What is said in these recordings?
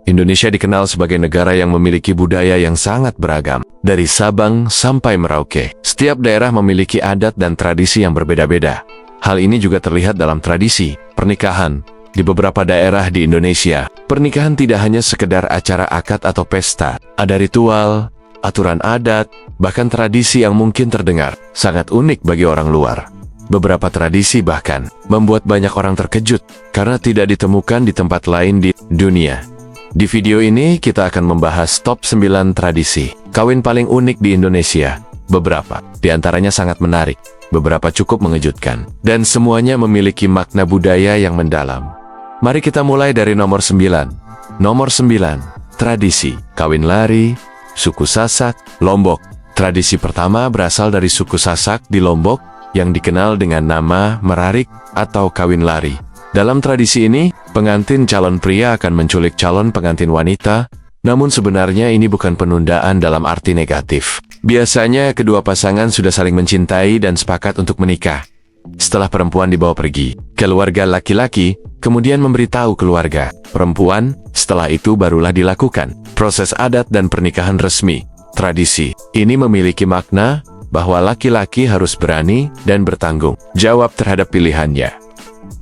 Indonesia dikenal sebagai negara yang memiliki budaya yang sangat beragam. Dari Sabang sampai Merauke, setiap daerah memiliki adat dan tradisi yang berbeda-beda. Hal ini juga terlihat dalam tradisi pernikahan. Di beberapa daerah di Indonesia, pernikahan tidak hanya sekedar acara akad atau pesta. Ada ritual, aturan adat, bahkan tradisi yang mungkin terdengar sangat unik bagi orang luar. Beberapa tradisi bahkan membuat banyak orang terkejut karena tidak ditemukan di tempat lain di dunia. Di video ini kita akan membahas top 9 tradisi kawin paling unik di Indonesia. Beberapa di antaranya sangat menarik, beberapa cukup mengejutkan, dan semuanya memiliki makna budaya yang mendalam. Mari kita mulai dari nomor 9. Nomor 9, tradisi kawin lari, suku Sasak, Lombok. Tradisi pertama berasal dari suku Sasak di Lombok yang dikenal dengan nama merarik atau kawin lari. Dalam tradisi ini, pengantin calon pria akan menculik calon pengantin wanita, namun sebenarnya ini bukan penundaan dalam arti negatif. Biasanya kedua pasangan sudah saling mencintai dan sepakat untuk menikah. Setelah perempuan dibawa pergi, keluarga laki-laki kemudian memberitahu keluarga perempuan, setelah itu barulah dilakukan proses adat dan pernikahan resmi. Tradisi ini memiliki makna bahwa laki-laki harus berani dan bertanggung jawab terhadap pilihannya.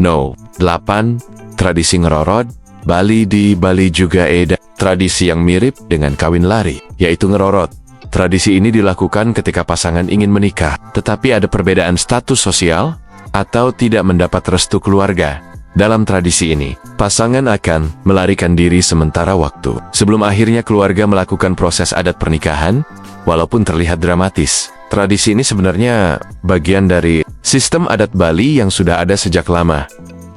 No. 8. Tradisi ngerorot, Bali. Di Bali juga ada tradisi yang mirip dengan kawin lari, yaitu ngerorot. Tradisi ini dilakukan ketika pasangan ingin menikah, tetapi ada perbedaan status sosial atau tidak mendapat restu keluarga. Dalam tradisi ini, pasangan akan melarikan diri sementara waktu sebelum akhirnya keluarga melakukan proses adat pernikahan. Walaupun terlihat dramatis, tradisi ini sebenarnya bagian dari sistem adat Bali yang sudah ada sejak lama.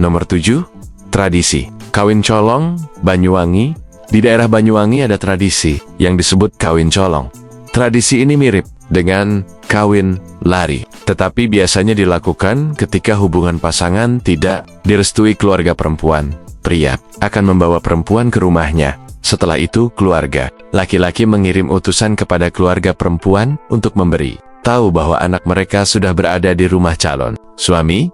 Nomor 7. Tradisi kawin colong, Banyuwangi. Di daerah Banyuwangi ada tradisi yang disebut kawin colong. Tradisi ini mirip dengan kawin lari, tetapi biasanya dilakukan ketika hubungan pasangan tidak direstui keluarga perempuan. Pria akan membawa perempuan ke rumahnya. Setelah itu, keluarga laki-laki mengirim utusan kepada keluarga perempuan untuk memberi tahu bahwa anak mereka sudah berada di rumah calon suami.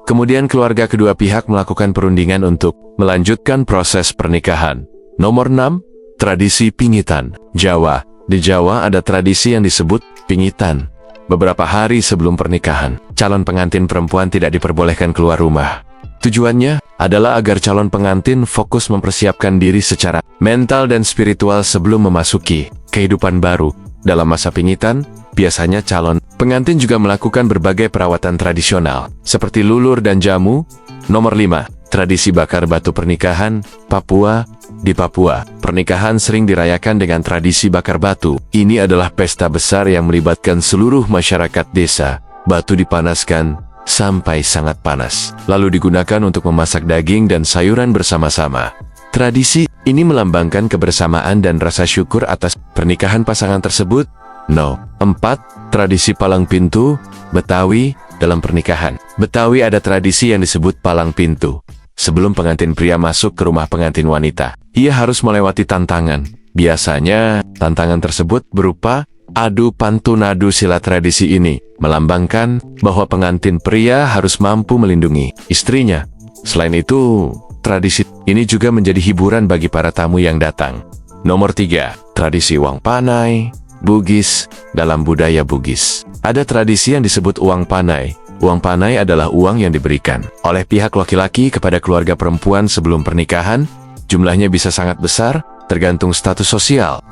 Kemudian keluarga kedua pihak melakukan perundingan untuk melanjutkan proses pernikahan. Nomor 6. Tradisi pingitan, Jawa. Di Jawa ada tradisi yang disebut pingitan. Beberapa hari sebelum pernikahan, calon pengantin perempuan tidak diperbolehkan keluar rumah. Tujuannya adalah agar calon pengantin fokus mempersiapkan diri secara mental dan spiritual sebelum memasuki kehidupan baru. Dalam masa pingitan, biasanya calon pengantin juga melakukan berbagai perawatan tradisional, seperti lulur dan jamu. Nomor 5. Tradisi bakar batu pernikahan, Papua. Di Papua, pernikahan sering dirayakan dengan tradisi bakar batu. Ini adalah pesta besar yang melibatkan seluruh masyarakat desa. Batu dipanaskan sampai sangat panas, lalu digunakan untuk memasak daging dan sayuran bersama-sama. Tradisi ini melambangkan kebersamaan dan rasa syukur atas pernikahan pasangan tersebut. No. 4. Tradisi palang pintu, Betawi. Dalam pernikahan Betawi ada tradisi yang disebut palang pintu. Sebelum pengantin pria masuk ke rumah pengantin wanita, ia harus melewati tantangan. Biasanya, tantangan tersebut berupa adu pantun. Adu silat. Tradisi ini melambangkan bahwa pengantin pria harus mampu melindungi istrinya. Selain itu, tradisi ini juga menjadi hiburan bagi para tamu yang datang. Nomor 3. Tradisi uang panai, Bugis. Dalam budaya Bugis, ada tradisi yang disebut uang panai. Uang panai adalah uang yang diberikan oleh pihak laki-laki kepada keluarga perempuan sebelum pernikahan. Jumlahnya bisa sangat besar, tergantung status sosial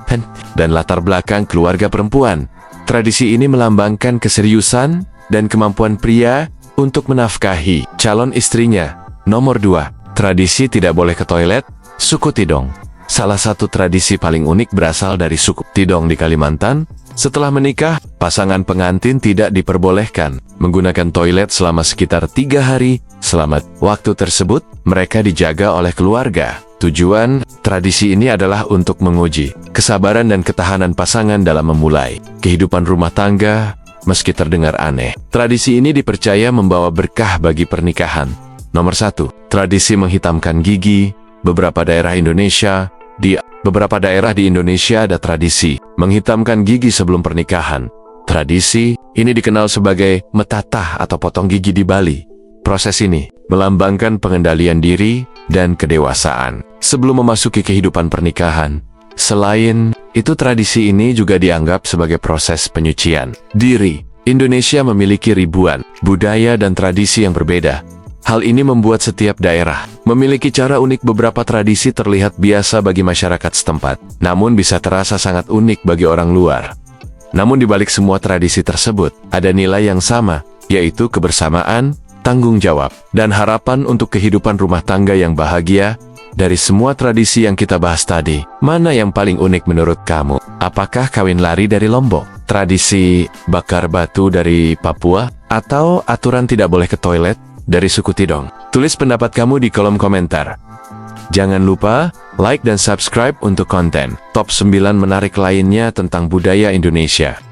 dan latar belakang keluarga perempuan. Tradisi ini melambangkan keseriusan dan kemampuan pria untuk menafkahi calon istrinya. Nomor 2. Tradisi tidak boleh ke toilet, suku Tidong. Salah satu tradisi paling unik berasal dari suku Tidong di Kalimantan. Setelah menikah, pasangan pengantin tidak diperbolehkan menggunakan toilet selama sekitar 3 hari. Selama waktu tersebut, mereka dijaga oleh keluarga. Tujuan tradisi ini adalah untuk menguji kesabaran dan ketahanan pasangan dalam memulai kehidupan rumah tangga. Meski terdengar aneh, tradisi ini dipercaya membawa berkah bagi pernikahan. Nomor 1. Tradisi menghitamkan gigi. Beberapa daerah di Indonesia ada tradisi menghitamkan gigi sebelum pernikahan. Tradisi ini dikenal sebagai metatah atau potong gigi di Bali. Proses ini melambangkan pengendalian diri dan kedewasaan sebelum memasuki kehidupan pernikahan. Selain itu, tradisi ini juga dianggap sebagai proses penyucian diri. Indonesia memiliki ribuan budaya dan tradisi yang berbeda. Hal ini membuat setiap daerah memiliki cara unik. Beberapa tradisi terlihat biasa bagi masyarakat setempat, namun bisa terasa sangat unik bagi orang luar. Namun di balik semua tradisi tersebut, ada nilai yang sama, yaitu kebersamaan, tanggung jawab, dan harapan untuk kehidupan rumah tangga yang bahagia. Dari semua tradisi yang kita bahas tadi, mana yang paling unik menurut kamu? Apakah kawin lari dari Lombok, tradisi bakar batu dari Papua, atau aturan tidak boleh ke toilet dari suku Tidong? Tulis pendapat kamu di kolom komentar. Jangan lupa like dan subscribe untuk konten top 9 menarik lainnya tentang budaya Indonesia.